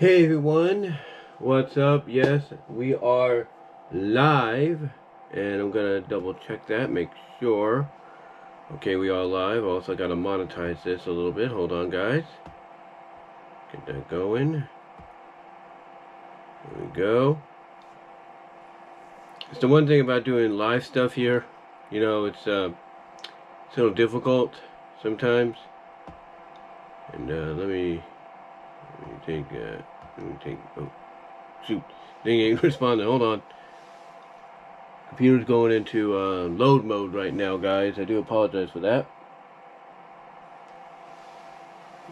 Hey everyone, what's up? Yes, we are live, and I'm gonna double check that, make sure. Okay, we are live. Also gotta monetize this a little bit. Hold on, guys. Get that going. There we go. It's the one thing about doing live stuff here. You know, it's a little difficult sometimes. And let me take. Oh, shoot! Thing ain't responding. Hold on. Computer's going into load mode right now, guys. I do apologize for that.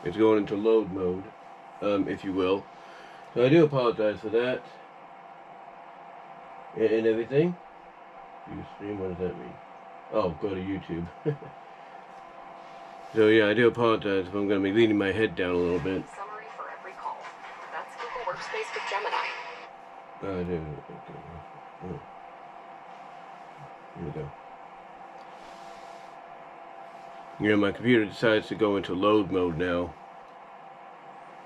It's going into load mode, if you will. So I do apologize for that. And everything. You stream, what does that mean? Oh, go to YouTube. So yeah, I do apologize if I'm going to be leaning my head down a little bit. Summary for every call. That's Google Workspace with Gemini. I do. Okay. Oh. Here we go. You know, my computer decides to go into load mode now.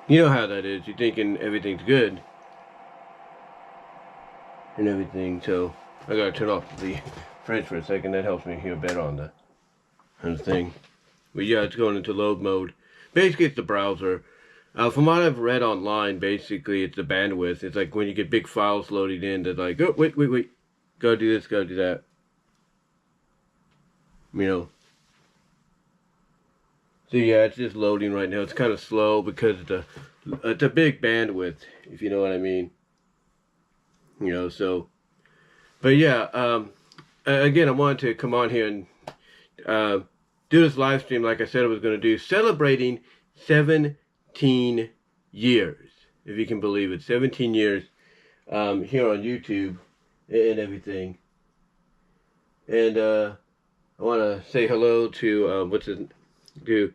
You know how that is. You're thinking everything's good and everything, so I gotta turn off the fridge for a second. That helps me hear better on the thing. But yeah, it's going into load mode. Basically, it's the browser. From what I've read online, basically it's the bandwidth. It's like when you get big files loaded in, they're like, oh, wait, gotta do this, gotta do that. You know. So yeah, it's just loading right now. It's kind of slow because it's a big bandwidth, if you know what I mean. You know, so. But yeah, again, I wanted to come on here and do this live stream like I said I was going to do, celebrating 17 years, if you can believe it. 17 years here on YouTube and everything. And I want to say hello to to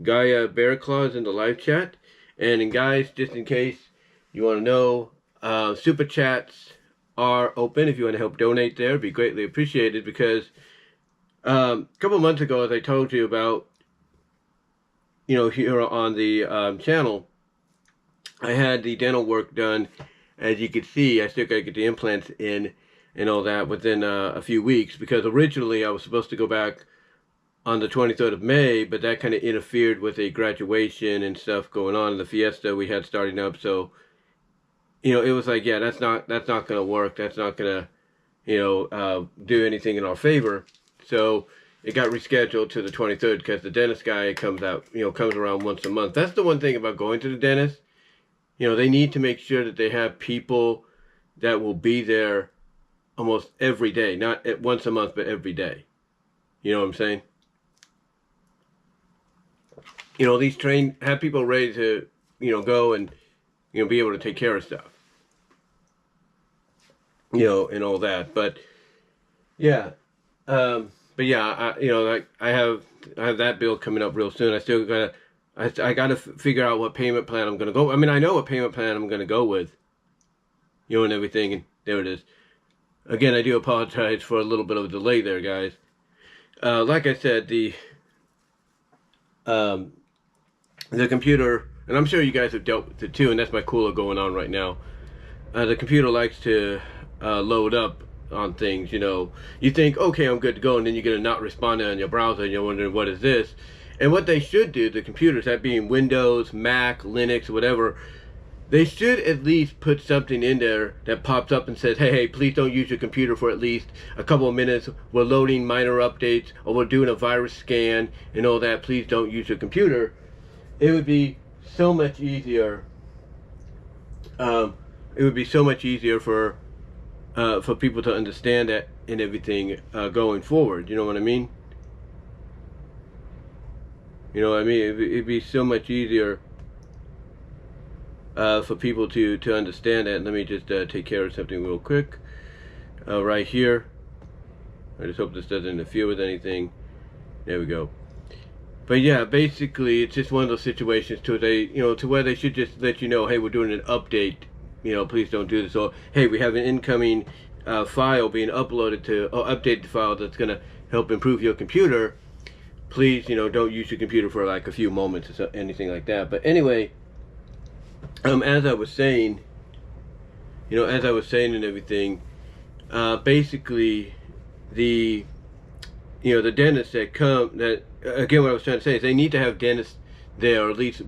Gaia Bear Claws in the live chat. And guys, just in case you want to know, SuperChats are open. If you want to help donate there, it'd be greatly appreciated, because a couple months ago, as I told you about, you know, here on the channel, I had the dental work done. As you can see, I still got to get the implants in and all that within a few weeks, because originally I was supposed to go back on the 23rd of May, but that kind of interfered with a graduation and stuff going on in the fiesta we had starting up. So, you know, it was like, yeah, that's not going to work. That's not going to, you know, do anything in our favor. So it got rescheduled to the 23rd, because the dentist guy comes around once a month. That's the one thing about going to the dentist. You know, they need to make sure that they have people that will be there almost every day, not at once a month, but every day. You know what I'm saying? You know, have people ready to, you know, go and, you know, be able to take care of stuff. You know, and all that. But yeah. But yeah, you know, like I have that bill coming up real soon. I still gotta figure out what payment plan I'm gonna go. I mean, I know what payment plan I'm gonna go with, you know, and everything. And there it is. Again, I do apologize for a little bit of a delay there, guys. Like I said, the computer, and I'm sure you guys have dealt with it too, and that's my cooler going on right now. The computer likes to load up on things. You know, you think, okay, I'm good to go, and then you get a not responding on your browser, and you're wondering, what is this? And what they should do, the computers, that being Windows, Mac, Linux, whatever, they should at least put something in there that pops up and says, hey, please don't use your computer for at least a couple of minutes. We're loading minor updates, or we're doing a virus scan and all that. Please don't use your computer. It would be so much easier. It would be so much easier for people to understand that and everything going forward. You know what I mean? You know what I mean? It'd be so much easier for people to understand that. Let me just take care of something real quick right here. I just hope this doesn't interfere with anything. There we go. But yeah, basically, it's just one of those situations to where they should just let you know, hey, we're doing an update. You know, please don't do this. Or, hey, we have an incoming file being uploaded update the file that's going to help improve your computer. Please, you know, don't use your computer for like a few moments or anything like that. But anyway, as I was saying, and everything, basically, the the dentists that come, that again, what I was trying to say is they need to have dentists there, or at least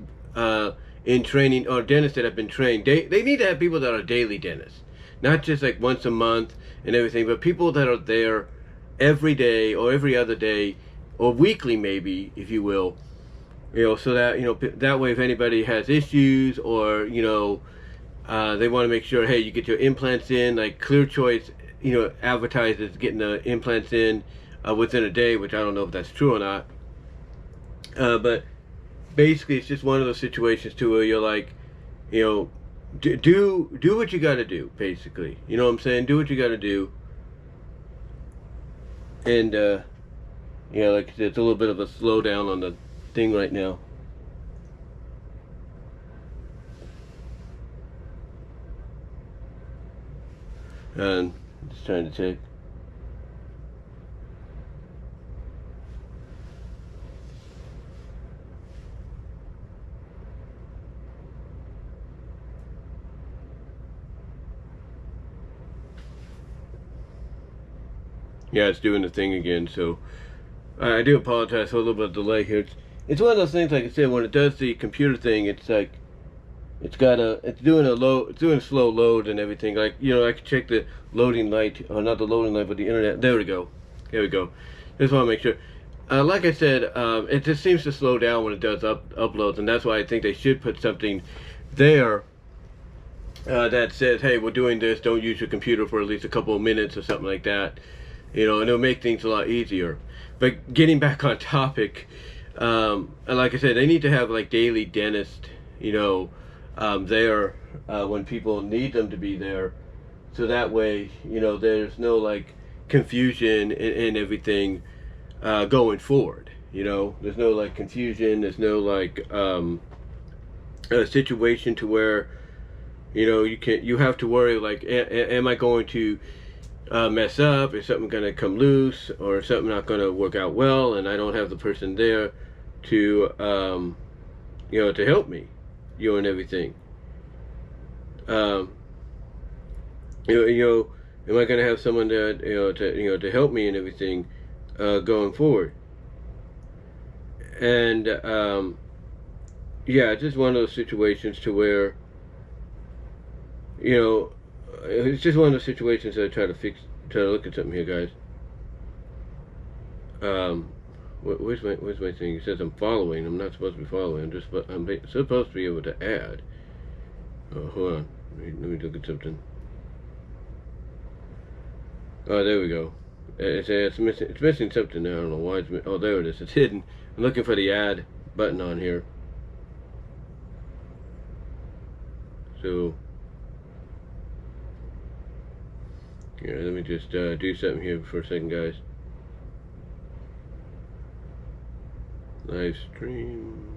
in training, or dentists that have been trained. They need to have people that are daily dentists, not just like once a month and everything, but people that are there every day or every other day or weekly, maybe, if you will. So that that way, if anybody has issues, or they want to make sure, hey, you get your implants in, like Clear Choice, advertises getting the implants in within a day, which I don't know if that's true or not. But basically, it's just one of those situations too where you're like, do what you got to do, basically. You know what I'm saying? Do what you got to do. And like I said, it's a little bit of a slowdown on the thing right now. And just trying to check. Yeah, it's doing the thing again, so I do apologize for a little bit of delay here. It's one of those things, like I said, when it does the computer thing, it's like it's doing a slow load and everything. Like, I can check the loading light, or not the loading light, but the internet. There we go. Just want to make sure. Like I said, it just seems to slow down when it does uploads, and that's why I think they should put something there that says, hey, we're doing this, don't use your computer for at least a couple of minutes or something like that. And it'll make things a lot easier. But getting back on topic, like I said, they need to have like daily dentists, there when people need them to be there, so that way, there's no like confusion and everything going forward. There's no like confusion. There's no like a situation to where you have to worry like, am I going to mess up? Is something going to come loose, or is something not going to work out well, and I don't have the person there to to help me, and everything. Am I going to have someone that to help me and everything going forward? And it's just one of those situations to where it's just one of those situations that I try to look at something here, guys. Where's my thing? It says I'm following. I'm not supposed to be following. I'm supposed to be able to add. Oh, hold on. Let me look at something. Oh, there we go. It's missing. It's missing something there. I don't know why it's missing. Oh, there it is. It's hidden. I'm looking for the add button on here. So, yeah, let me just do something here for a second, guys. Live stream.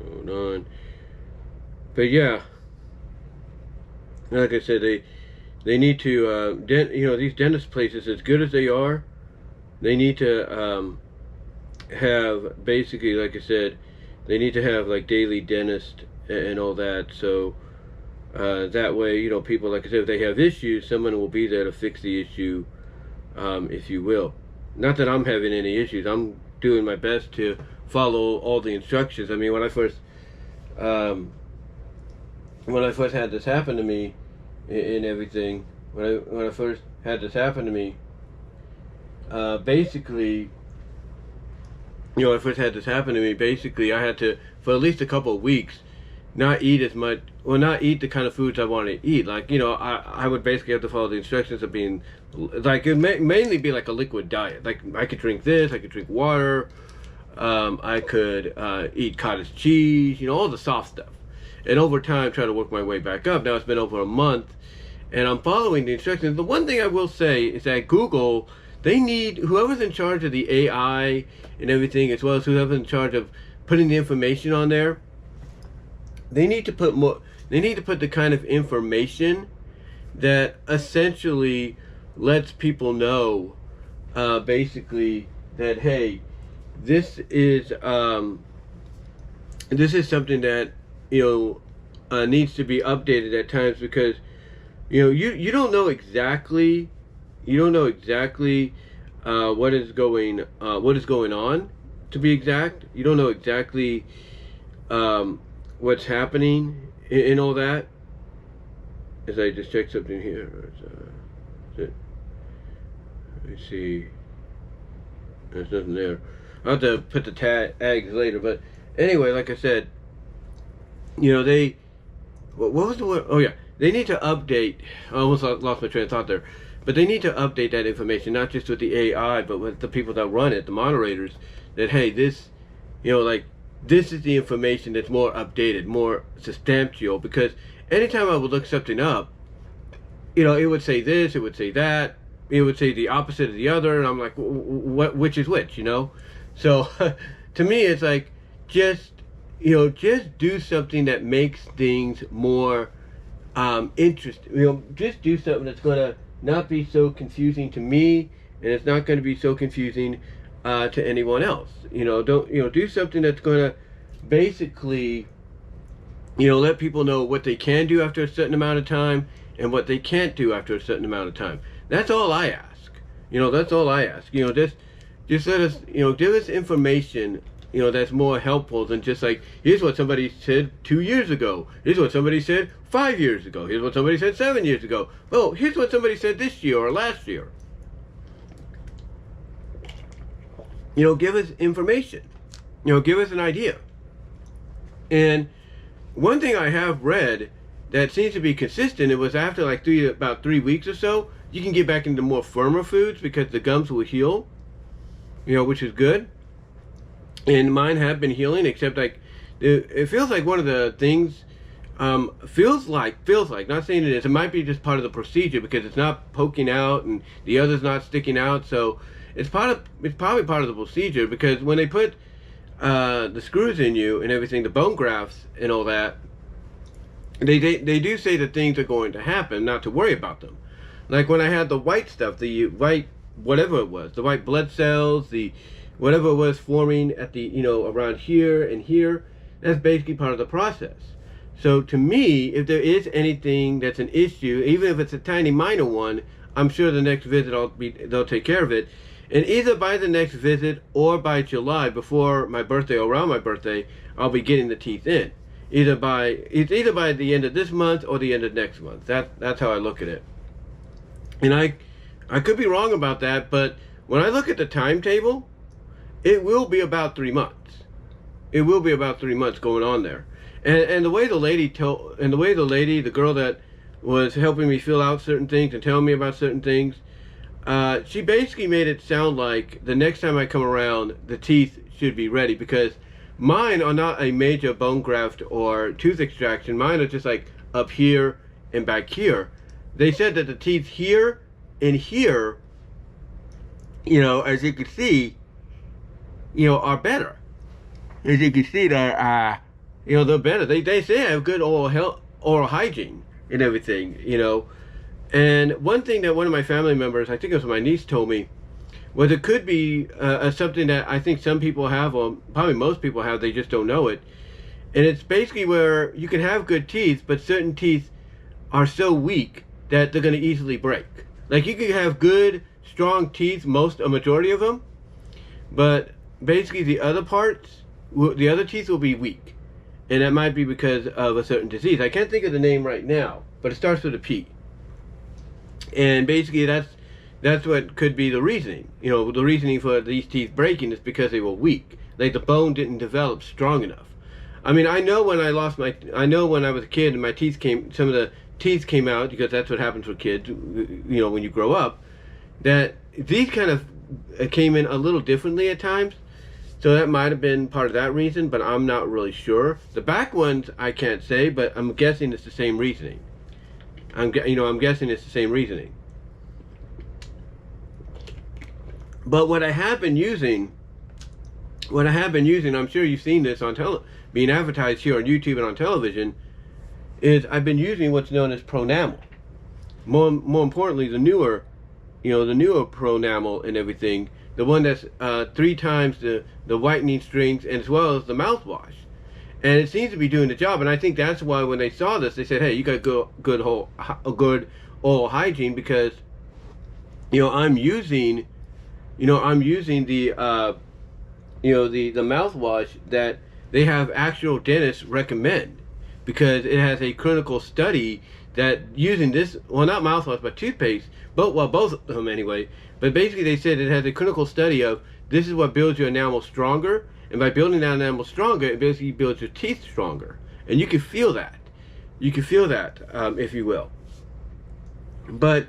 Hold on. But yeah, like I said, they need to these dentist places, as good as they are, they need to have, basically, like I said, they need to have like daily dentist and all that, so that way, people, like I said, if they have issues, someone will be there to fix the issue, if you will. Not that I'm having any issues. I'm doing my best to follow all the instructions. I mean, when I first had this happen to me and everything, when I first had this happen to me, basically, when I first had this happen to me, basically I had to, for at least a couple of weeks, not eat the kind of foods I wanted to eat. Like, I would basically have to follow the instructions of being, like, it mainly be like a liquid diet. Like, I could drink this, I could drink water, I could eat cottage cheese, all the soft stuff. And over time, try to work my way back up. Now it's been over a month, and I'm following the instructions. The one thing I will say is that Google, they need, whoever's in charge of the AI and everything, as well as whoever's in charge of putting the information on there, they need to put the kind of information that essentially lets people know basically that, hey, this is something that, needs to be updated at times, because you don't know exactly what is going on, to be exact. You don't know exactly what's happening in all that. As I just check something here, let me see. There's nothing there. I'll have to put the tags later, but anyway, like I said, they, what was the word? Oh yeah, they need to update. I almost lost my train of thought there, but they need to update that information, not just with the AI, but with the people that run it, the moderators. That, hey, this, this is the information that's more updated, more substantial. Because anytime I would look something up, it would say this, it would say that, it would say the opposite of the other, and I'm like, which is which, So to me, it's like, just do something that makes things more interesting. Just do something that's going to not be so confusing to me, and it's not going to be so confusing to anyone else. Don't do something that's going to basically let people know what they can do after a certain amount of time and what they can't do after a certain amount of time. That's all I ask. That's all I ask. Just let us, give us information, that's more helpful than just like, here's what somebody said 2 years ago. Here's what somebody said 5 years ago. Here's what somebody said 7 years ago. Oh, here's what somebody said this year or last year. Give us information. Give us an idea. And one thing I have read that seems to be consistent, it was after like about 3 weeks or so, you can get back into more firmer foods because the gums will heal, which is good. And mine have been healing, except like, it feels like one of the things, feels like, not saying it is, it might be just part of the procedure because it's not poking out and the other's not sticking out. So it's probably part of the procedure, because when they put the screws in you and everything, the bone grafts and all that, they do say that things are going to happen, not to worry about them. Like when I had the white stuff, the white, whatever it was, the white blood cells, the whatever it was forming at the, around here and here, that's basically part of the process. So to me, if there is anything that's an issue, even if it's a tiny minor one, I'm sure the next visit they'll take care of it. And either by the next visit or by July, before my birthday or around my birthday, I'll be getting the teeth in. It's either by the end of this month or the end of next month. That's how I look at it. And I could be wrong about that, but when I look at the timetable, it will be about 3 months. It will be about 3 months going on there. And the way the girl that was helping me fill out certain things and telling me about certain things, she basically made it sound like the next time I come around, the teeth should be ready, because mine are not a major bone graft or tooth extraction. Mine are just like up here and back here. They said that the teeth here and here, as you can see, are better. As you can see, they're better. They say I have good oral hygiene and everything, And one thing that one of my family members, I think it was my niece, told me was it could be something that I think some people have, or probably most people have, they just don't know it. And it's basically where you can have good teeth, but certain teeth are so weak that they're going to easily break. Like you can have good, strong teeth, a majority of them, but basically the other teeth will be weak. And that might be because of a certain disease. I can't think of the name right now, but it starts with a P. And basically that's what could be the reasoning. The reasoning for these teeth breaking is because they were weak. Like the bone didn't develop strong enough. I mean, I know when I was a kid and my teeth some of the teeth came out, because that's what happens with kids, when you grow up, that these kind of came in a little differently at times. So that might have been part of that reason, but I'm not really sure. The back ones I can't say, but I'm guessing it's the same reasoning. I'm guessing it's the same reasoning. But what I have been using, I'm sure you've seen this on being advertised here on YouTube and on television, is I've been using what's known as Pronamel. More importantly, the newer the newer Pro Enamel and everything, the one that's 3 times the whitening strength, and as well as the mouthwash. And it seems to be doing the job. And I think that's why when they saw this, they said, "Hey, you got good oral hygiene," because I'm using the the mouthwash that they have actual dentists recommend, because it has a clinical study that using this, well, not mouthwash but toothpaste, both of them anyway, but basically they said it has a clinical study of this is what builds your enamel stronger, and by building that enamel stronger, it basically builds your teeth stronger, and you can feel that, if you will. But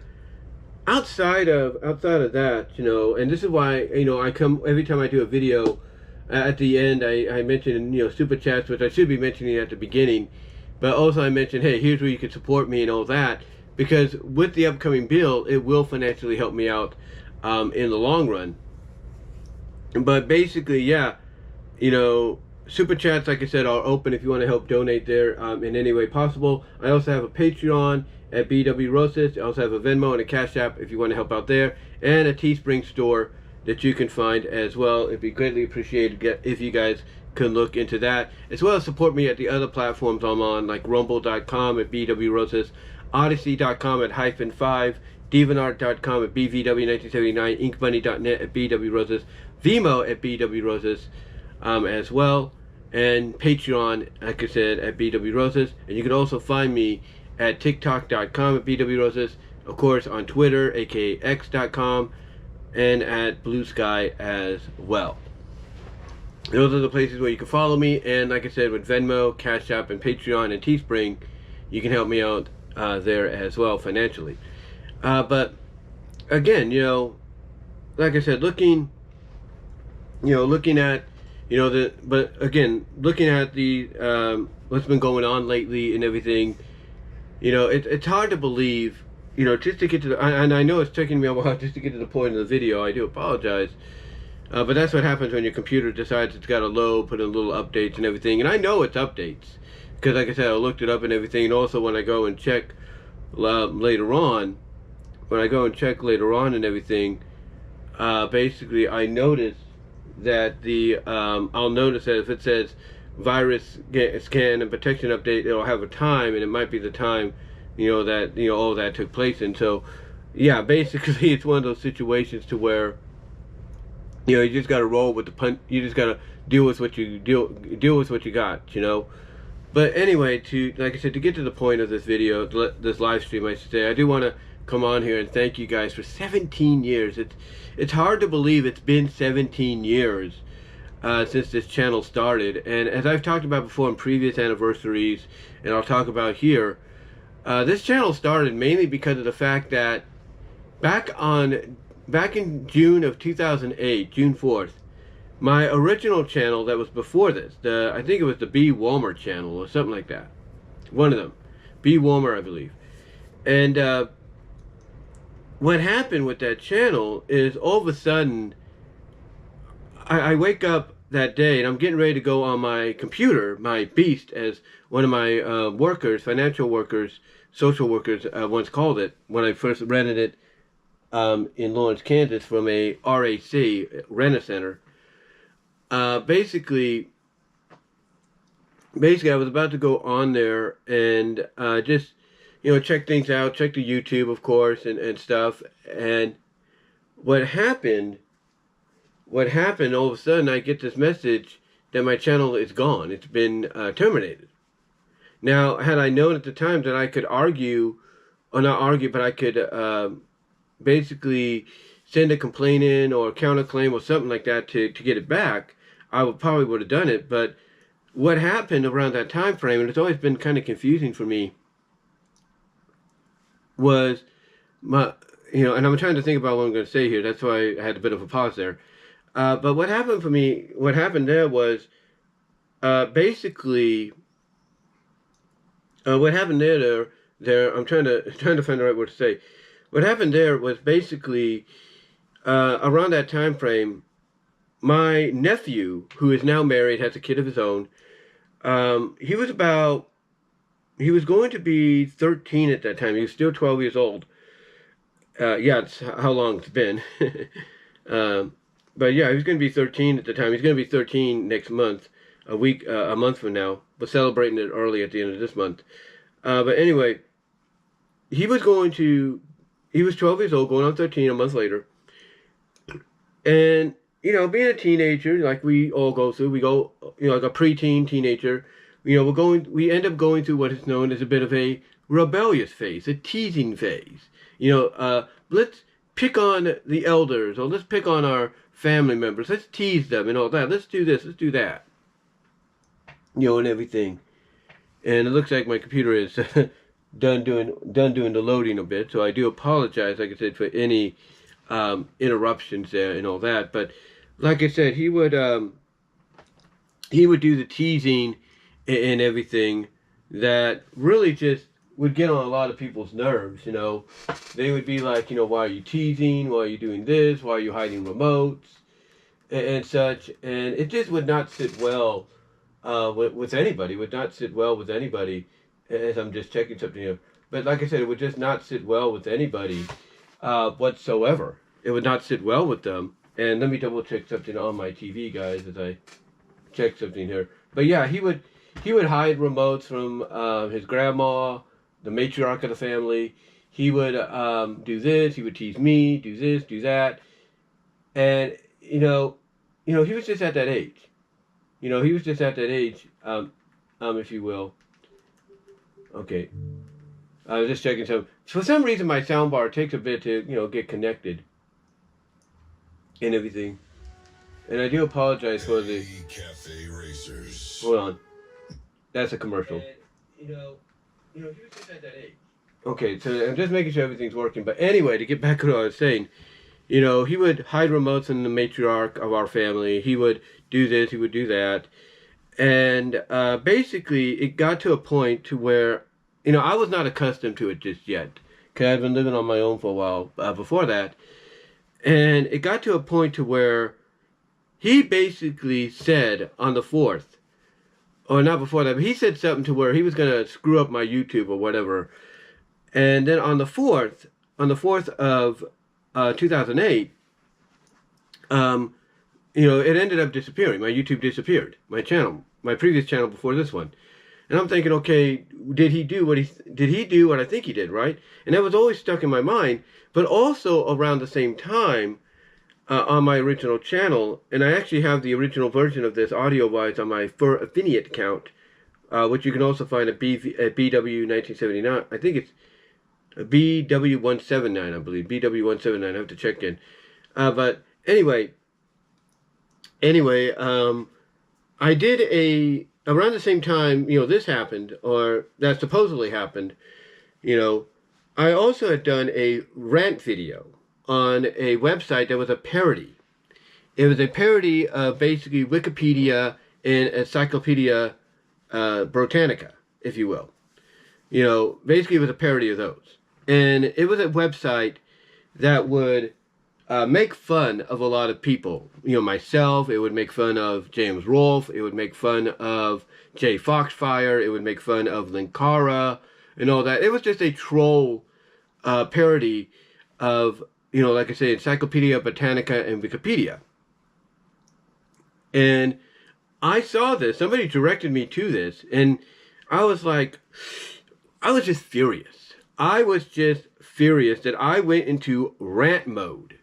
outside of that, and this is why I come every time I do a video. At the end, I mention super chats, which I should be mentioning at the beginning, but also I mentioned, hey, here's where you can support me and all that, because with the upcoming bill, it will financially help me out in the long run. But basically, yeah, super chats, like I said, are open if you want to help donate there in any way possible. I also have a Patreon at BW Rosas. I also have a Venmo and a Cash App if you want to help out there, and a Teespring store that you can find as well. It'd be greatly appreciated if you guys could look into that, as well as support me at the other platforms I'm on, like rumble.com at BW Rosas, odyssey.com at -5, deviantart.com at BVW1979, inkbunny.net at BW Rosas, VENMO at BW Rosas as well, and Patreon, like I said, at BW Rosas. And you can also find me at tiktok.com at BW Rosas, of course on Twitter, aka x.com, and at Blue Sky as well. Those are the places where you can follow me, and like I said, with Venmo, Cash App, and Patreon, and Teespring, you can help me out there as well financially. But again, like I said, looking at the what's been going on lately and everything, it's hard to believe, just to get to the, and I know it's taking me a while just to get to the point of the video. I do apologize. But that's what happens when your computer decides it's got to load, put in little updates and everything. And I know it's updates, because like I said, I looked it up and everything. And also when I go and check later on and everything, basically I notice that I'll notice that if it says virus scan and protection update, it'll have a time, and it might be the time that all that took place. And so yeah, basically it's one of those situations to where you just got to roll with the punch. You just got to deal with what you deal with what you got, But anyway, like I said, to get to the point of this video, this live stream, I should say, I do want to come on here and thank you guys for 17 years. It's hard to believe it's been 17 years since this channel started. And as I've talked about before in previous anniversaries, and I'll talk about here, this channel started mainly because of the fact that back in June of 2008, June 4th, my original channel that was before this, I think it was the B. Walmer channel or something like that. One of them. B. Walmer, I believe. And what happened with that channel is all of a sudden, I wake up that day and I'm getting ready to go on my computer, my beast, as one of my workers, financial workers, social workers once called it, when I first rented it in Lawrence, Kansas, from a RAC, Rent-A-Center. Basically I was about to go on there and just check things out, check the YouTube, of course, and stuff. And what happened, all of a sudden I get this message that my channel is gone. It's been terminated. Now, had I known at the time that I could argue, or not argue, but I could basically send a complaint in or counterclaim or something like that to get it back, I would have done it. But what happened around that time frame, and it's always been kind of confusing for me, was and I'm trying to think about what I'm going to say here. That's why I had a bit of a pause there. But what happened there was basically what happened there. I'm trying to find the right word to say. What happened there was basically around that time frame, my nephew, who is now married, has a kid of his own. He was going to be 13 at that time. He was still 12 years old. Yeah, it's how long it's been. But yeah, he was going to be 13 at the time. He's going to be 13 next month, a month from now. We're celebrating it early at the end of this month. But anyway, he was 12 years old, going on 13 a month later. And, being a teenager, like we all go through, we go, like a preteen teenager, we end up going through what is known as a bit of a rebellious phase, a teasing phase. Let's pick on the elders, or let's pick on our family members. Let's tease them and all that. Let's do this, let's do that. And everything. And it looks like my computer is done doing the loading a bit, so I do apologize, like I said, for any interruptions there and all that. But like I said, he would do the teasing and everything that really just would get on a lot of people's nerves. They would be like, why are you teasing? Why are you doing this? Why are you hiding remotes and such? And it just would not sit well with anybody. It would not sit well with anybody. As I'm just checking something here, but like I said, it would just not sit well with anybody whatsoever. It would not sit well with them. And let me double check something on my TV, guys, as I check something here. But yeah, he would hide remotes from his grandma, the matriarch of the family. He would do this. He would tease me, do this, do that. And he was just at that age. He was just at that age, if you will. Okay. I was just checking some. For some reason, my soundbar takes a bit to, get connected and everything. And I do apologize for the cafe racers. Hold on. That's a commercial. And, he was just at that age. Okay, so I'm just making sure everything's working. But anyway, to get back to what I was saying, he would hide remotes in the matriarch of our family. He would do this, he would do that. And basically, it got to a point to where, I was not accustomed to it just yet, because I'd been living on my own for a while before that. And it got to a point to where he basically said on the 4th, or not before that, but he said something to where he was going to screw up my YouTube or whatever. And then on the 4th of 2008, it ended up disappearing. My YouTube disappeared. My channel, my previous channel before this one. And I'm thinking, okay, did he do what I think he did, right? And that was always stuck in my mind. But also around the same time, on my original channel, and I actually have the original version of this audio-wise on my Fur Affiliate account, which you can also find at BW1979. I think it's BW179, I believe. BW179, I have to check in. But anyway, I did around the same time, this happened, or that supposedly happened, I also had done a rant video on a website that was a parody. It was a parody of basically Wikipedia and Encyclopedia Britannica, if you will. Basically it was a parody of those. And it was a website that would make fun of a lot of people. Myself, it would make fun of James Rolfe, it would make fun of Jay Foxfire, it would make fun of Linkara, and all that. It was just a troll parody of, like I say, Encyclopedia Britannica and Wikipedia. And I saw this, somebody directed me to this, and I was just furious. I was just furious that I went into rant mode.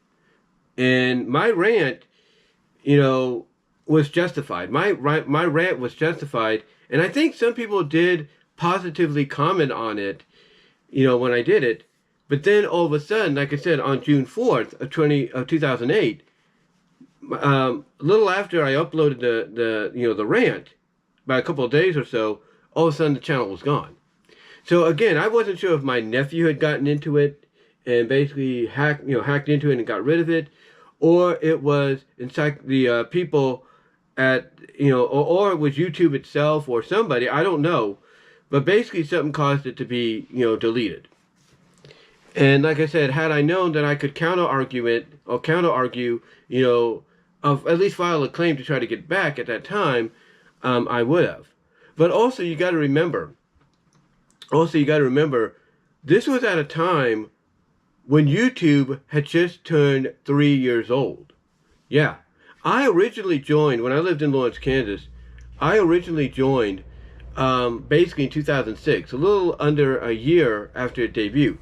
And my rant, was justified. My rant was justified. And I think some people did positively comment on it, when I did it. But then all of a sudden, like I said, on June 4th of 2008, a little after I uploaded the rant, by a couple of days or so, all of a sudden the channel was gone. So again, I wasn't sure if my nephew had gotten into it and basically hacked into it and got rid of it, or it was the people at, or it was YouTube itself or somebody, I don't know. But basically something caused it to be, deleted. And like I said, had I known that I could counter-argue, of at least file a claim to try to get back at that time, I would have. But also you got to remember, this was at a time when YouTube had just turned 3 years old. Yeah. I originally joined, when I lived in Lawrence, Kansas, I originally joined basically in 2006, a little under a year after it debuted,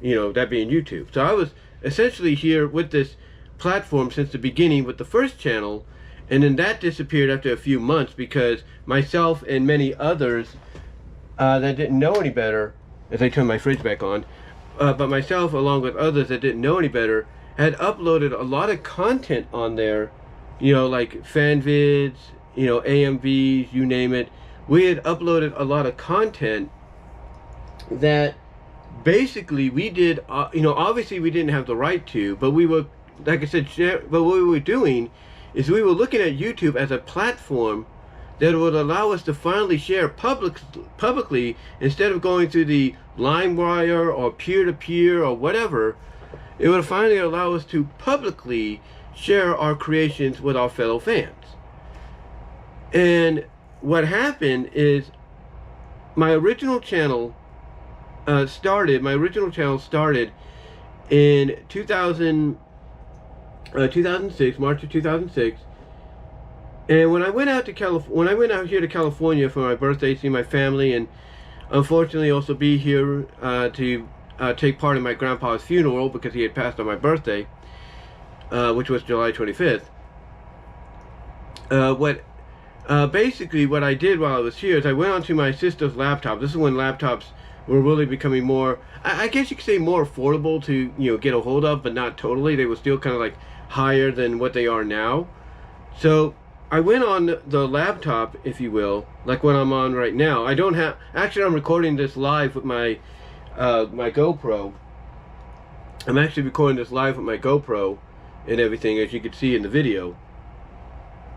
that being YouTube. So I was essentially here with this platform since the beginning with the first channel, and then that disappeared after a few months because myself and many others that didn't know any better, as I turn my fridge back on, but myself along with others that didn't know any better had uploaded a lot of content on there, like fan vids, AMVs, you name it. We had uploaded a lot of content that basically we did, obviously we didn't have the right to, but we were, like I said, but what we were doing is we were looking at YouTube as a platform that would allow us to finally share publicly instead of going through the LimeWire or peer-to-peer or whatever. It would finally allow us to publicly share our creations with our fellow fans. And what happened is my original channel started in 2006, March of 2006. And when I went out here to California for my birthday, see my family, and unfortunately also be here to take part in my grandpa's funeral because he had passed on my birthday, which was July 25th. Basically what I did while I was here is I went onto my sister's laptop. This is when laptops were really becoming more, I guess you could say, more affordable to get a hold of, but not totally. They were still kind of like higher than what they are now. So I went on the laptop, if you will, like what I'm on right now. Actually I'm recording this live with my my GoPro. I'm actually recording this live with my GoPro and everything, as you can see in the video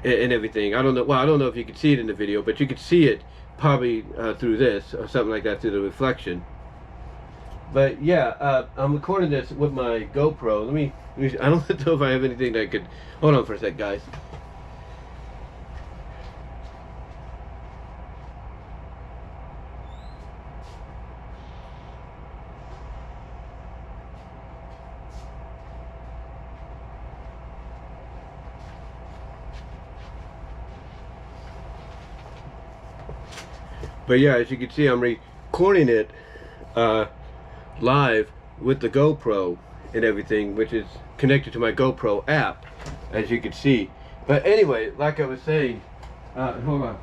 and everything. I don't know if you can see it in the video, but you can see it probably through this or something like that, through the reflection. But yeah, I'm recording this with my GoPro. Let me I don't know if I have anything that could, hold on for a sec, guys. But yeah, as you can see, I'm recording it live with the GoPro and everything, which is connected to my GoPro app, as you can see. But anyway, like I was saying, hold on.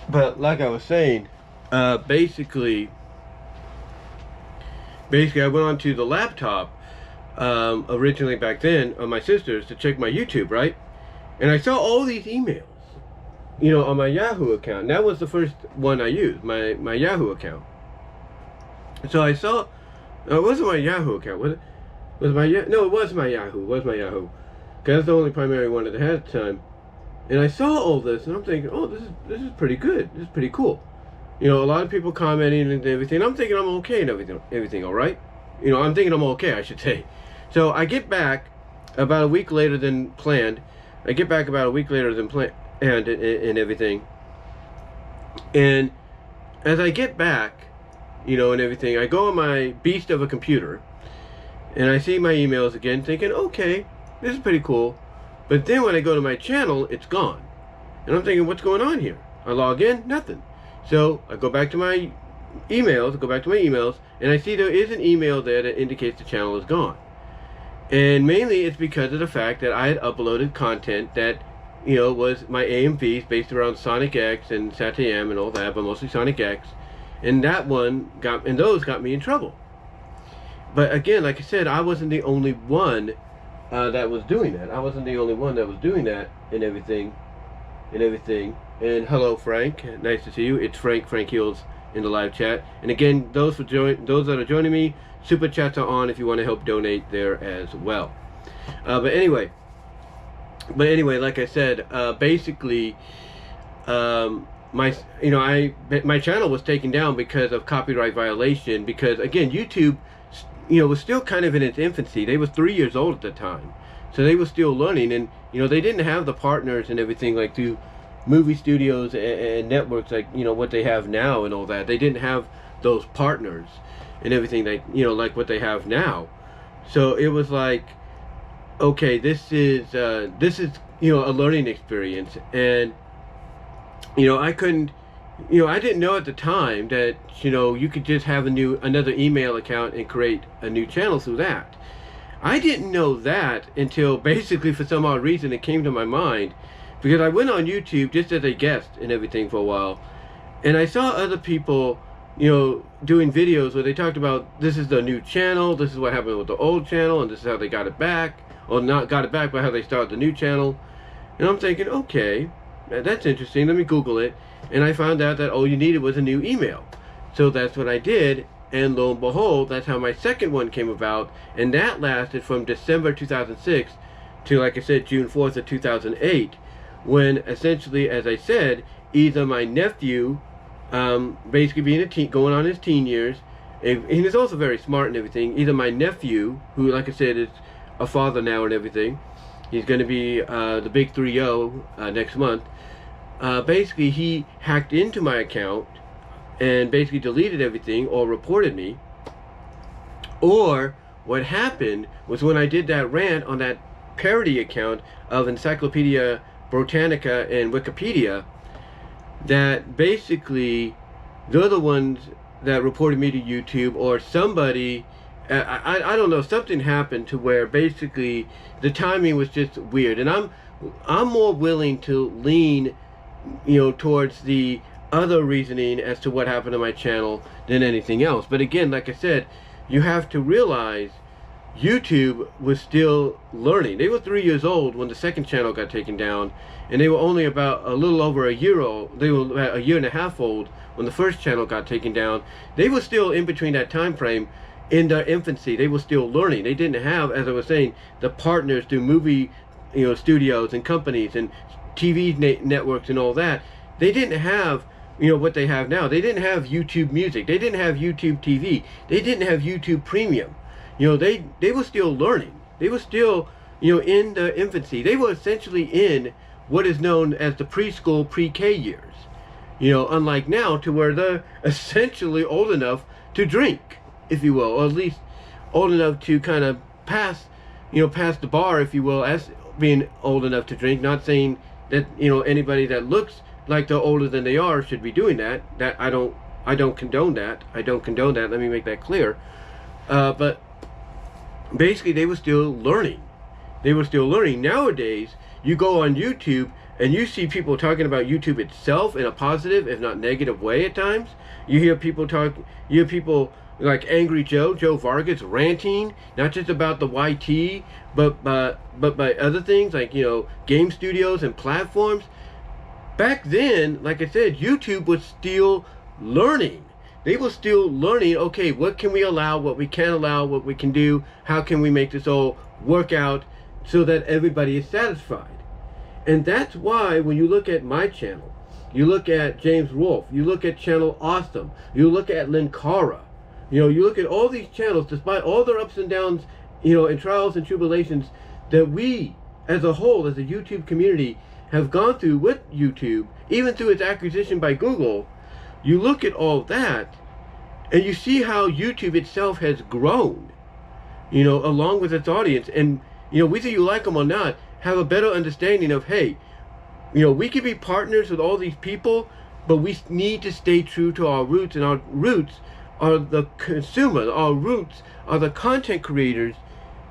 But like I was saying, basically I went onto the laptop originally back then on my sister's to check my YouTube, right? And I saw all these emails, on my Yahoo account. And that was the first one I used, my Yahoo account. So I saw, it wasn't my Yahoo account, was it? No, it was my Yahoo, because that's the only primary one that I had at the time. And I saw all this, and I'm thinking, oh, this is pretty good. This is pretty cool. A lot of people commenting and everything. I'm thinking I'm okay and everything all right. I'm thinking I'm okay, I should say. So I get back about a week later than planned. And everything. And as I get back, and everything, I go on my beast of a computer, and I see my emails again, thinking, okay, this is pretty cool. But then when I go to my channel, it's gone. And I'm thinking, what's going on here? I log in, nothing. So I go back to my emails, and I see there is an email there that indicates the channel is gone. And mainly it's because of the fact that I had uploaded content that, was my AMVs based around Sonic X and SatAM and all that, but mostly Sonic X. And those got me in trouble. But again, like I said, I wasn't the only one that was doing that. And everything. And hello, Frank. Nice to see you. It's Frank Heels in the live chat. And again, those that are joining me, super chats are on if you want to help donate there as well. But anyway, like I said, basically, my channel was taken down because of copyright violation. Because again, YouTube was still kind of in its infancy. They were 3 years old at the time, so they were still learning, and they didn't have the partners and everything like through movie studios and networks like what they have now and all that. They didn't have those partners and everything like what they have now. So it was like, okay, this is a learning experience, and I couldn't. I didn't know at the time that, you could just have another email account and create a new channel through that. I didn't know that until basically for some odd reason it came to my mind, because I went on YouTube just as a guest and everything for a while, and I saw other people, doing videos where they talked about this is the new channel, this is what happened with the old channel, and this is how they got it back, or not got it back, but how they started the new channel. And I'm thinking, okay, that's interesting, let me Google it. And I found out that all you needed was a new email. So that's what I did, and lo and behold, that's how my second one came about, and that lasted from December 2006 to, like I said, June 4th of 2008, when essentially, as I said, either my nephew, basically being a teen, going on his teen years, and he's also very smart and everything, either my nephew, who, like I said, is a father now and everything, he's going to be the big 3-0 next month. Basically, he hacked into my account and basically deleted everything or reported me. Or what happened was when I did that rant on that parody account of Encyclopedia Britannica and Wikipedia, that basically they're the ones that reported me to YouTube, or somebody, I don't know, something happened to where basically the timing was just weird. And I'm more willing to lean towards the other reasoning as to what happened to my channel than anything else. But again, like I said, you have to realize YouTube was still learning. They were 3 years old when the second channel got taken down, and they were only about a little over a year old. They were about a year and a half old when the first channel got taken down. They were still in between that time frame in their infancy. They were still learning. They didn't have, as I was saying, the partners through movie studios and companies and TV networks and all that. They didn't have what they have now. They didn't have YouTube Music. They didn't have YouTube TV. They didn't have YouTube Premium. They were still learning. They were still in the infancy. They were essentially in what is known as the preschool pre-K years. Unlike now, to where they're essentially old enough to drink, if you will, or at least old enough to kind of pass the bar, if you will, as being old enough to drink. Not saying that anybody that looks like they're older than they are should be doing that. That I don't condone that. I don't condone that. Let me make that clear. But basically, they were still learning. They were still learning. Nowadays, you go on YouTube and you see people talking about YouTube itself in a positive, if not negative way at times. You hear people like Angry Joe Vargas ranting, not just about the YT, but by other things like, game studios and platforms. Back then, like I said, YouTube was still learning. They were still learning, okay, what can we allow, what we can't allow, what we can do, how can we make this all work out so that everybody is satisfied. And that's why when you look at my channel, you look at James Wolfe, you look at Channel Awesome, you look at Linkara, you look at all these channels, despite all their ups and downs, and trials and tribulations that we, as a whole, as a YouTube community, have gone through with YouTube, even through its acquisition by Google. You look at all that, and you see how YouTube itself has grown, along with its audience. And, whether you like them or not, have a better understanding of, hey, we can be partners with all these people, but we need to stay true to our roots, and our roots are the consumer. Our roots are the content creators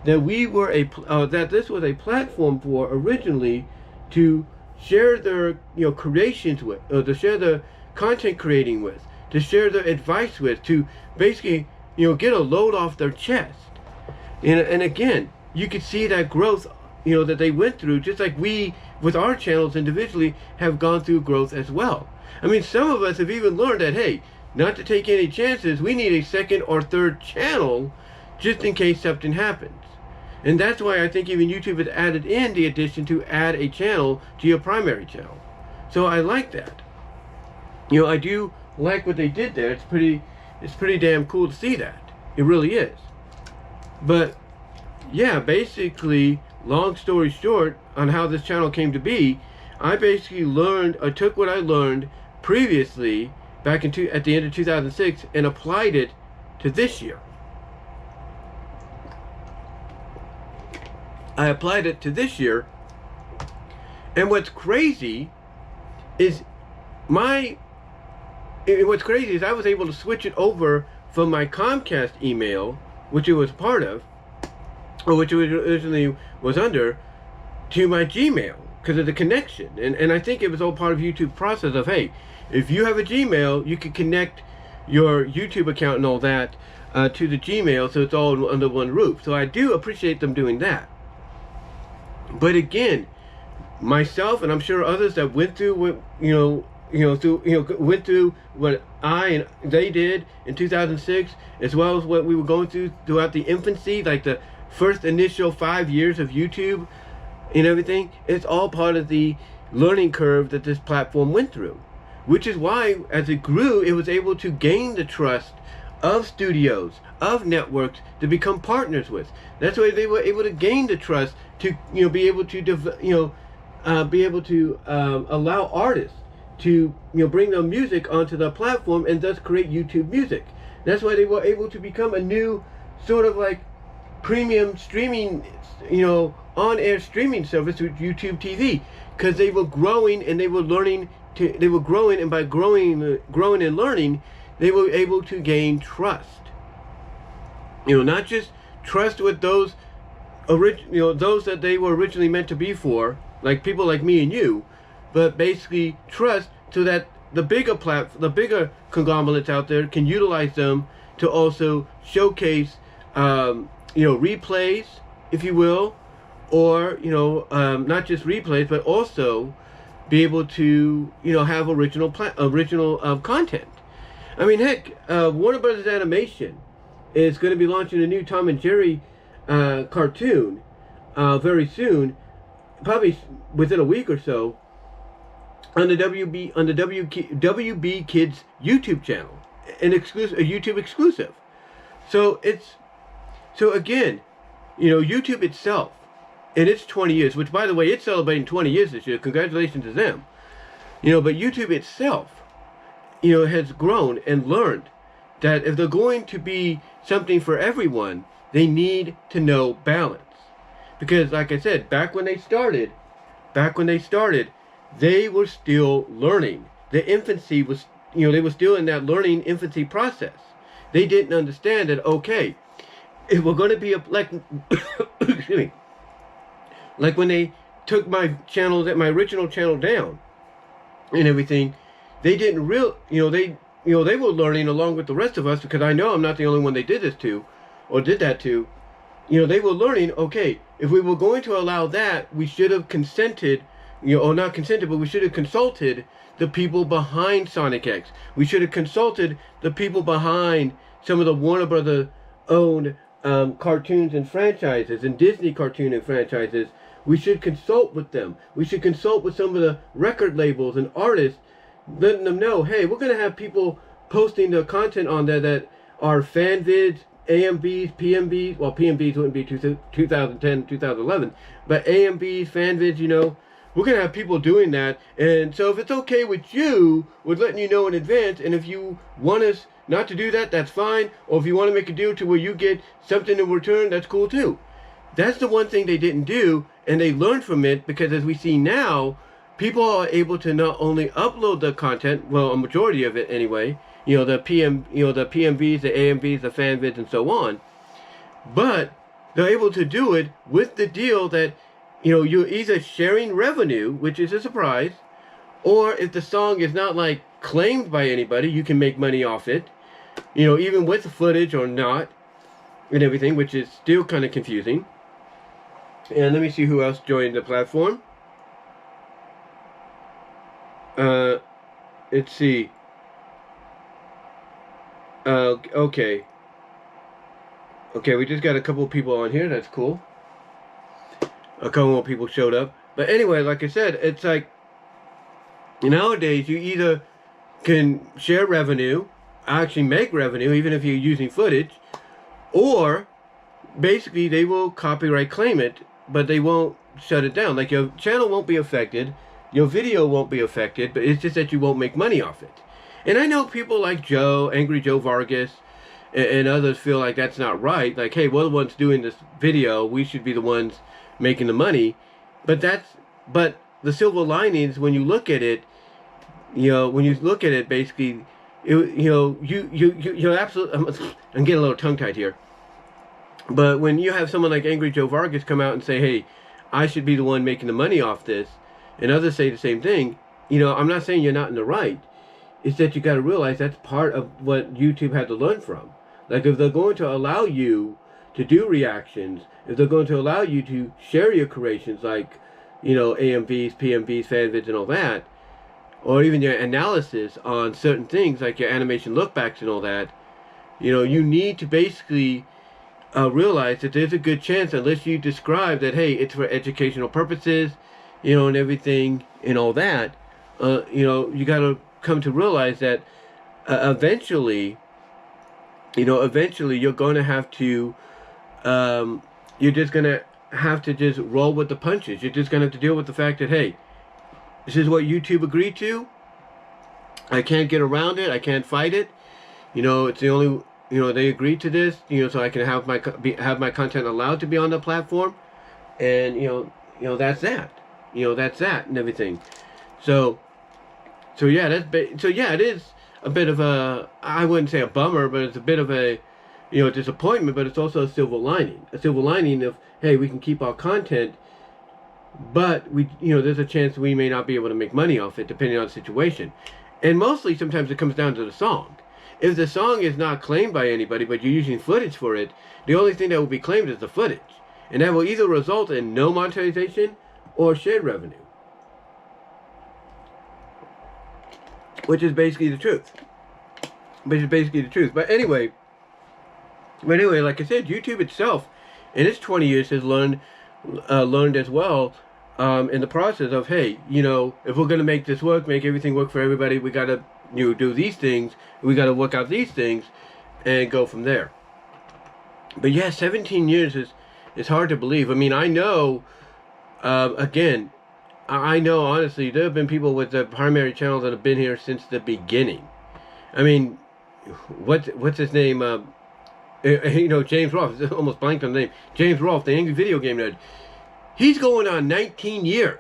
that we were that this was a platform for originally, to share their creations with, or to share their content creating with, to share their advice with, to basically get a load off their chest. And again, you could see that growth that they went through, just like we with our channels individually have gone through growth as well. I mean, some of us have even learned that, hey, not to take any chances, we need a second or third channel just in case something happens. And that's why I think even YouTube has added in the addition to add a channel to your primary channel. So I like that. I do like what they did there. It's pretty damn cool to see that. It really is. But yeah, basically, long story short, on how this channel came to be, I basically I took what I learned previously back at the end of 2006 and applied it to this year. I applied it to this year, and what's crazy is I was able to switch it over from my Comcast email, which it was part of, or which it originally was under, to my Gmail because of the connection. And I think it was all part of YouTube's process of, hey, if you have a Gmail, you can connect your YouTube account and all that to the Gmail, so it's all under one roof. So I do appreciate them doing that. But again, myself and I'm sure others that went through what went through what I and they did in 2006, as well as what we were going through throughout the infancy, like the first initial 5 years of YouTube and everything. It's all part of the learning curve that this platform went through, which is why as it grew, it was able to gain the trust of studios, of networks to become partners with. That's why they were able to gain the trust to be able to allow artists to bring their music onto the platform and thus create YouTube music. That's why they were able to become a new sort of like premium streaming, on-air streaming service with YouTube TV, because they were growing and they were learning they were growing, and by growing and learning, they were able to gain trust. Not just trust with those those that they were originally meant to be for, like people like me and you, but basically trust so that the bigger conglomerates out there can utilize them to also showcase replays, if you will, or not just replays, but also be able to have original content. I mean, heck, Warner Brothers Animation is going to be launching a new Tom and Jerry cartoon very soon, probably within a week or so, on the WB Kids YouTube channel, a YouTube exclusive. So again, YouTube itself, in its 20 years, which by the way, it's celebrating 20 years this year. Congratulations to them. But YouTube itself, has grown and learned that if they're going to be something for everyone, they need to know balance. Because like I said, back when they started, they were still learning. The infancy was, they were still in that learning infancy process. They didn't understand that, okay, if we're going to be excuse me, like when they took my original channel down and everything, they didn't they were learning along with the rest of us, because I know I'm not the only one they did this to, or did that to. They were learning, okay, if we were going to allow that, we should have consented, or not consented, but we should have consulted the people behind Sonic X. We should have consulted the people behind some of the Warner Brothers owned cartoons and franchises, and Disney cartoon and franchises. We should consult with them. We should consult with some of the record labels and artists, letting them know, hey, we're going to have people posting the content on there that are fan vids, AMVs, PMVs. Well, PMVs wouldn't be 2010, 2011, but AMVs, fan vids, we're going to have people doing that. And so if it's okay with you, we're letting you know in advance. And if you want us not to do that, that's fine. Or if you want to make a deal to where you get something in return, that's cool too. That's the one thing they didn't do, and they learned from it, because as we see now, people are able to not only upload the content, well, a majority of it anyway, the PMVs, the AMVs, the fan vids, and so on, but they're able to do it with the deal that, you're either sharing revenue, which is a surprise, or if the song is not like claimed by anybody, you can make money off it, even with the footage or not, and everything, which is still kind of confusing. And let me see who else joined the platform. Let's see. Okay, we just got a couple of people on here. That's cool. A couple more people showed up. But anyway, like I said, it's like, nowadays you either can share revenue, actually make revenue, even if you're using footage, or basically they will copyright claim it, but they won't shut it down. Like, your channel won't be affected, your video won't be affected, but it's just that you won't make money off it. And I know people like Joe, Angry Joe Vargas, and others feel like that's not right. Like, hey, we're the ones doing this video, we should be the ones making the money. But the silver linings, when you look at it, basically, you're absolutely, I'm getting a little tongue-tied here. But when you have someone like Angry Joe Vargas come out and say, hey, I should be the one making the money off this, and others say the same thing, I'm not saying you're not in the right. It's that you got to realize that's part of what YouTube had to learn from. Like, if they're going to allow you to do reactions, if they're going to allow you to share your creations, like, AMVs, PMVs, fanvids, and all that, or even your analysis on certain things, like your animation lookbacks and all that, you need to basically realize that there's a good chance, unless you describe that, hey, it's for educational purposes, and everything and all that, you got to come to realize that eventually you're going to have to, you're just going to have to just roll with the punches. You're just going to have to deal with the fact that, hey, this is what YouTube agreed to. I can't get around it. I can't fight it. It's the only, they agreed to this, so I can have my content allowed to be on the platform. And, that's that. That's that and everything. So yeah, it is a bit of a, I wouldn't say a bummer, but it's a bit of a, disappointment, but it's also a silver lining. A silver lining of, hey, we can keep our content, but there's a chance we may not be able to make money off it, depending on the situation. And mostly, sometimes it comes down to the song. If the song is not claimed by anybody, but you're using footage for it, the only thing that will be claimed is the footage. And that will either result in no monetization or shared revenue. Which is basically the truth. But anyway, like I said, YouTube itself, in its 20 years, has learned as well, in the process of, hey, if we're going to make this work, make everything work for everybody, we got to do these things, we got to work out these things, and go from there. But yeah, 17 years is hard to believe. I mean, I know, again, I know honestly, there have been people with the primary channels that have been here since the beginning. I mean, what's his name? James Rolfe. Almost blanked on the name. James Rolfe, the Angry Video Game Nerd. He's going on 19 years.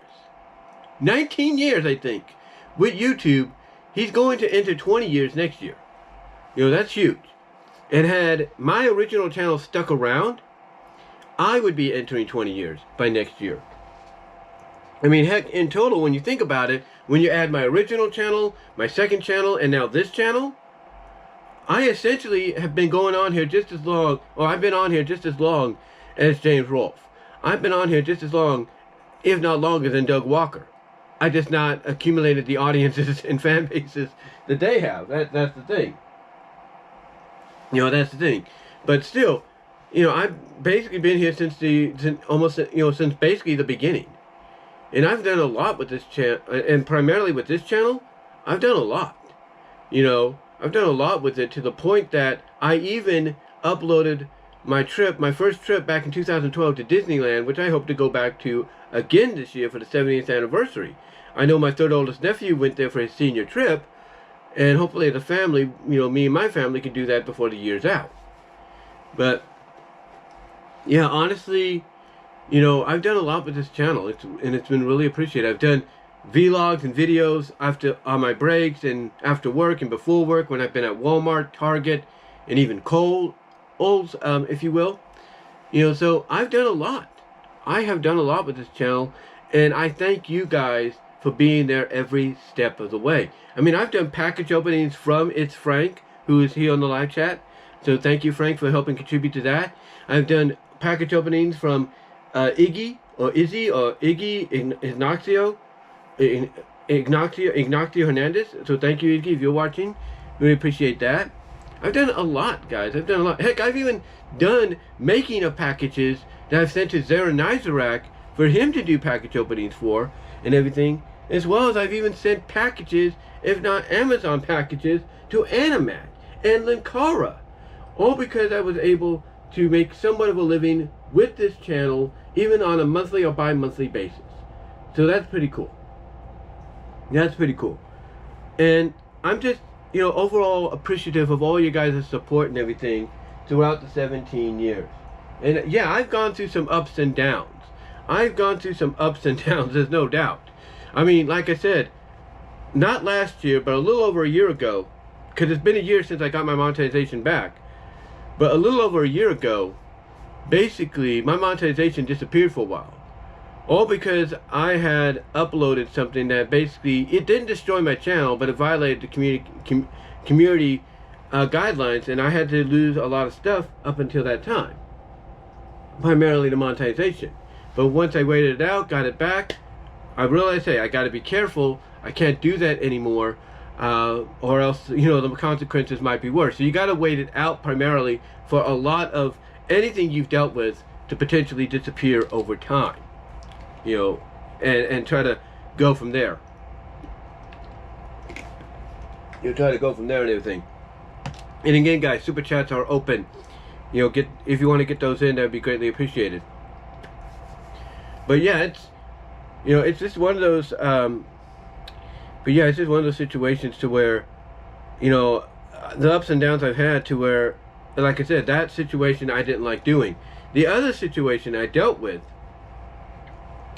19 years, I think, with YouTube. He's going to enter 20 years next year. That's huge. And had my original channel stuck around, I would be entering 20 years by next year. I mean, heck, in total, when you think about it, when you add my original channel, my second channel, and now this channel, I essentially have been going on here just as long, or I've been on here just as long as James Rolfe. I've been on here just as long, if not longer, than Doug Walker. I just not accumulated the audiences and fan bases that they have. That's the thing. That's the thing. But still, I've basically been here since since basically the beginning. And I've done a lot with this channel, and primarily with this channel, I've done a lot. I've done a lot with it, to the point that I even uploaded my first trip back in 2012 to Disneyland, which I hope to go back to again this year for the 70th anniversary. I know my third oldest nephew went there for his senior trip, and hopefully the family, me and my family can do that before the year's out. But, yeah, honestly, I've done a lot with this channel, and it's been really appreciated. I've done vlogs and videos on my breaks and after work and before work, when I've been at Walmart, Target, and even Kohl's, if you will. So I've done a lot. I have done a lot with this channel, and I thank you guys for being there every step of the way. I mean, I've done package openings from It's Frank, who is here on the live chat. So thank you, Frank, for helping contribute to that. I've done package openings from Iggy Ignacio Hernandez. So thank you, Iggy, if you're watching. Really appreciate that. I've done a lot, guys. I've done a lot. Heck, I've even done making of packages that I've sent to Zara Nizarak for him to do package openings for and everything. As well as I've even sent packages, if not Amazon packages, to Animat and Linkara. All because I was able to make somewhat of a living with this channel, even on a monthly or bi-monthly basis. So that's pretty cool. That's pretty cool. And I'm just, overall appreciative of all you guys' support and everything throughout the 17 years. And yeah, I've gone through some ups and downs. There's no doubt. I mean, like I said, not last year, but a little over a year ago, because it's been a year since I got my monetization back, but a little over a year ago, basically, my monetization disappeared for a while. All because I had uploaded something that basically, it didn't destroy my channel, but it violated the community guidelines, and I had to lose a lot of stuff up until that time. Primarily the monetization. But once I waited it out, got it back, I realized, hey, I got to be careful. I can't do that anymore, or else, the consequences might be worse. So you got to wait it out primarily for a lot of anything you've dealt with to potentially disappear over time. And try to go from there. Try to go from there and everything. And again, guys, super chats are open. If you want to get those in, that'd be greatly appreciated. But yeah, it's just one of those. It's just one of those situations to where, the ups and downs I've had to where, like I said, that situation I didn't like doing. The other situation I dealt with,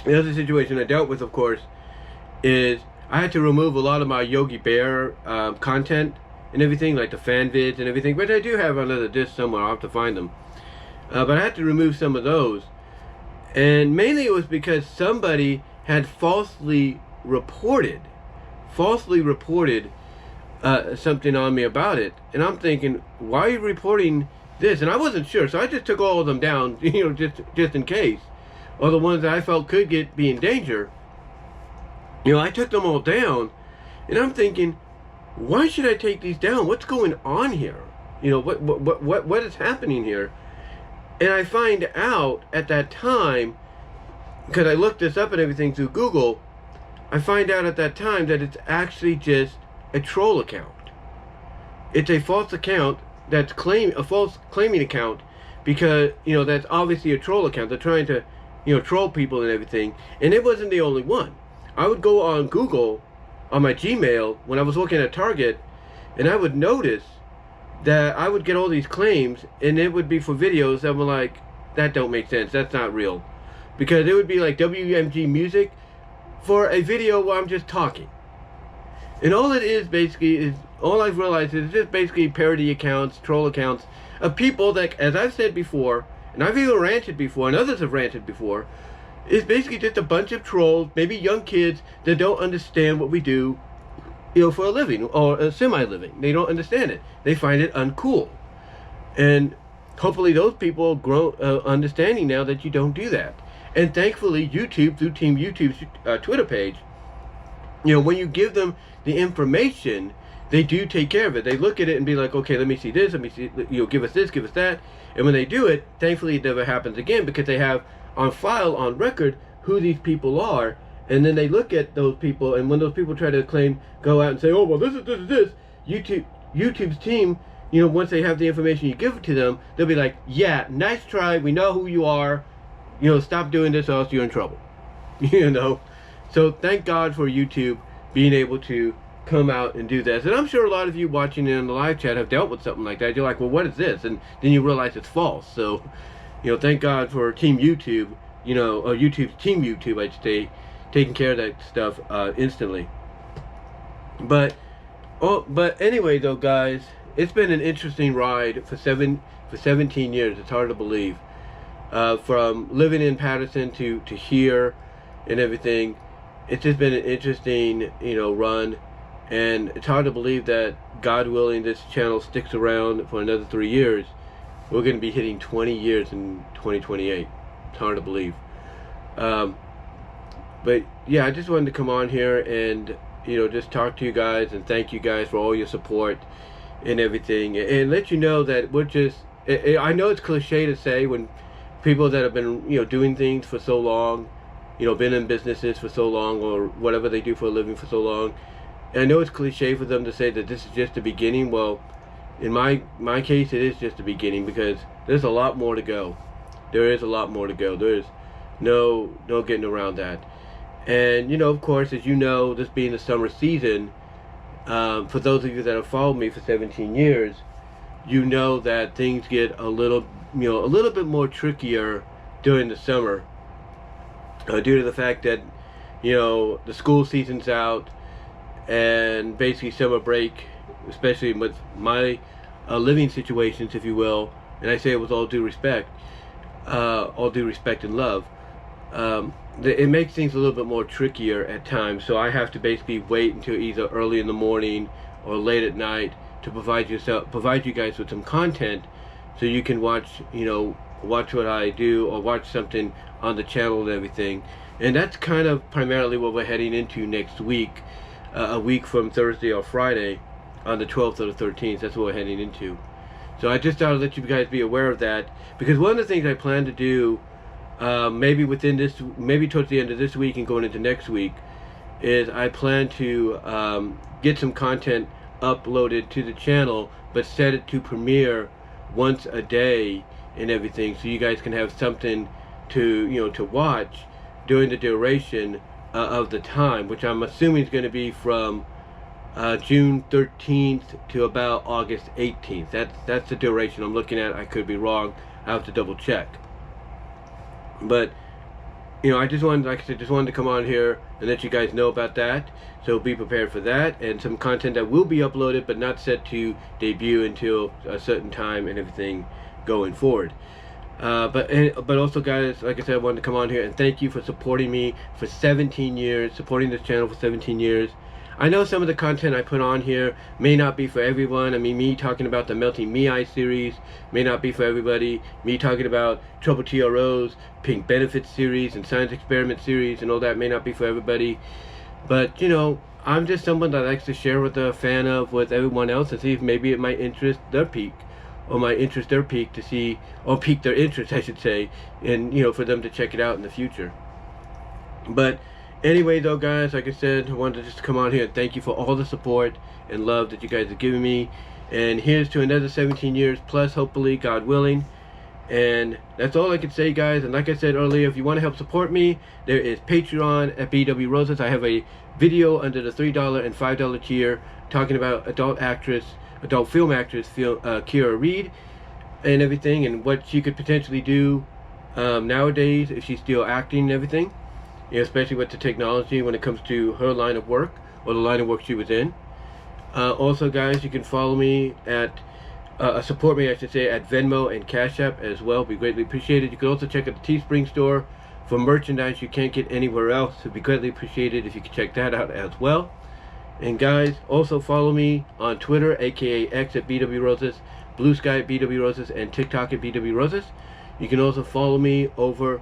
of course, is I had to remove a lot of my Yogi Bear content and everything, like the fan vids and everything, which I do have under the disc somewhere. I'll have to find them. But I had to remove some of those. And mainly it was because somebody had falsely reported something on me about it. And I'm thinking, why are you reporting this? And I wasn't sure, so I just took all of them down, just in case. Or the ones that I felt could be in danger. I took them all down, and I'm thinking, why should I take these down? What's going on here? What is happening here? And I find out at that time, because I looked this up and everything through Google, I find out at that time that it's actually just a troll account. It's a false account that's a false claiming account, because that's obviously a troll account. They're trying to troll people and everything. And it wasn't the only one. I would go on Google, on my Gmail, when I was looking at Target, and I would notice that I would get all these claims, and it would be for videos that were like, that don't make sense, that's not real. Because it would be like WMG music for a video where I'm just talking. And all it is basically is, all I've realized is just basically parody accounts, troll accounts, of people that, as I've said before, and I've even ranted before, and others have ranted before, is basically just a bunch of trolls, maybe young kids that don't understand what we do, for a living, or a semi-living. They don't understand it. They find it uncool. And hopefully those people grow understanding now that you don't do that. And thankfully, YouTube, through Team YouTube's Twitter page, when you give them the information, they do take care of it. They look at it and be like, okay, let me see this, let me see, give us this, give us that. And when they do it, thankfully it never happens again, because they have on file, on record, who these people are. And then they look at those people, and when those people try to go out and say, oh, well, this, YouTube's team, once they have the information you give it to them, they'll be like, yeah, nice try, we know who you are, stop doing this or else you're in trouble. So thank God for YouTube being able to come out and do this. And I'm sure a lot of you watching in the live chat have dealt with something like that. You're like, well, what is this? And then you realize it's false. So, thank God for Team YouTube, or YouTube's Team YouTube, I'd say, taking care of that stuff instantly. But anyway, though, guys, it's been an interesting ride for 17 years. It's hard to believe. From living in Patterson to here and everything, it's just been an interesting, run. And it's hard to believe that, God willing, this channel sticks around for another 3 years. We're going to be hitting 20 years in 2028. It's hard to believe. But yeah, I just wanted to come on here and, just talk to you guys and thank you guys for all your support and everything. And let you know that we're just, I know it's cliche to say when people that have been, doing things for so long, been in businesses for so long, or whatever they do for a living for so long. And I know it's cliche for them to say that this is just the beginning. Well, in my case, it is just the beginning, because there's a lot more to go. There is a lot more to go. There is no getting around that. And you know, of course, as you know, this being the summer season, for those of you that have followed me for 17 years, you know that things get a little bit more trickier during the summer, due to the fact that, you know, the school season's out, and basically summer break, especially with my living situations, if you will, and I say it with all due respect and love, it makes things a little bit more trickier at times. So I have to basically wait until either early in the morning or late at night to provide you guys with some content, so you can watch what I do, or watch something on the channel and everything. And that's kind of primarily what we're heading into next week, a week from Thursday or Friday, on the 12th or the 13th. That's what we're heading into. So I just thought I'd let you guys be aware of that, because one of the things I plan to do, maybe towards the end of this week and going into next week, is I plan to get some content uploaded to the channel, but set it to premiere once a day and everything, so you guys can have something to watch during the duration of the time, which I'm assuming is going to be from June 13th to about August 18th. That's the duration I'm looking at. I could be wrong. I have to double check. But I just wanted, like I said, to come on here and let you guys know about that. So be prepared for that, and some content that will be uploaded but not set to debut until a certain time and everything going forward. But also, guys, like I said, I wanted to come on here and thank you for supporting me for 17 years, supporting this channel for 17 years. I know some of the content I put on here may not be for everyone. I mean, me talking about the Melting Me Eye series may not be for everybody. Me talking about Trouble TROs, Pink Benefits series, and Science Experiment series and all that may not be for everybody. But, I'm just someone that likes to share with a fan of with everyone else, and see if maybe it might interest their peak, or might interest their peak to see, or pique their interest, I should say, and, for them to check it out in the future. But anyway, though, guys, like I said, I wanted to just come on here and thank you for all the support and love that you guys have given me. And here's to another 17 years plus, hopefully, God willing. And that's all I can say, guys. And like I said earlier, if you want to help support me, there is Patreon at BW Roses. I have a video under the $3 and $5 tier talking about adult film actress Kiara Reed and everything, and what she could potentially do nowadays if she's still acting and everything. Especially with the technology when it comes to her line of work, or the line of work she was in. Also, guys, you can follow me at support me, I should say, at Venmo and Cash App as well. Be greatly appreciated. You can also check out the Teespring store for merchandise you can't get anywhere else. It'd be greatly appreciated if you could check that out as well. And guys, also follow me on Twitter, aka X, at BW Roses, Blue Sky at BW Roses, and TikTok at BW Roses. You can also follow me over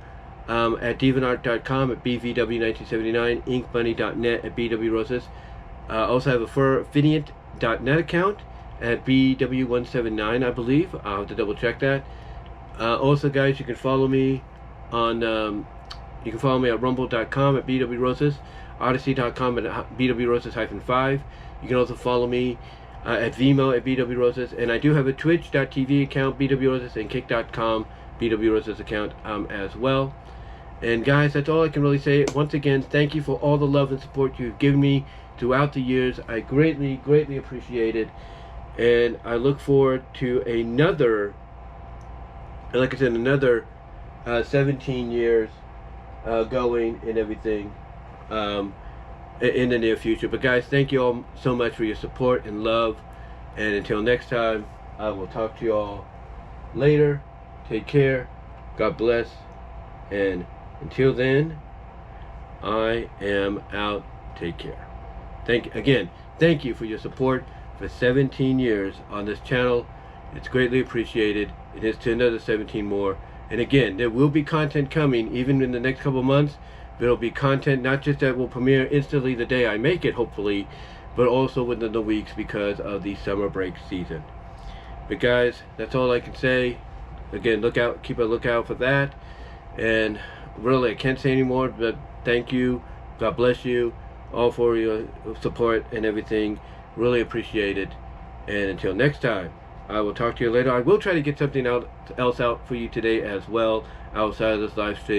at divanart.com at BVW1979, inkbunny.net at BW Roses. Also have a Furviniant.net account at BW179, I believe. I'll have to double check that. Also, guys, you can follow me on at rumble.com at BW Roses, odyssey.com at BW Roses-5. You can also follow me at VENMO at BW Roses, and I do have a twitch.tv account, BW Roses, and kick.com BW Roses account as well. And guys, that's all I can really say. Once again, thank you for all the love and support you've given me throughout the years. I greatly appreciate it. And I look forward to another, like I said, another 17 years going and everything in the near future. But guys, thank you all so much for your support and love. And until next time, I will talk to you all later. Take care. God bless. And until then, I am out. Take care. Thank you for your support for 17 years on this channel. It's greatly appreciated. It is to another 17 more. And again, there will be content coming even in the next couple months. There will be content not just that will premiere instantly the day I make it, hopefully, but also within the weeks because of the summer break season. But guys, that's all I can say. Again, keep a lookout for that. And really, I can't say anymore, but thank you. God bless you all for your support and everything. Really appreciate it. And until next time, I will talk to you later. I will try to get something else out for you today as well outside of this live stream.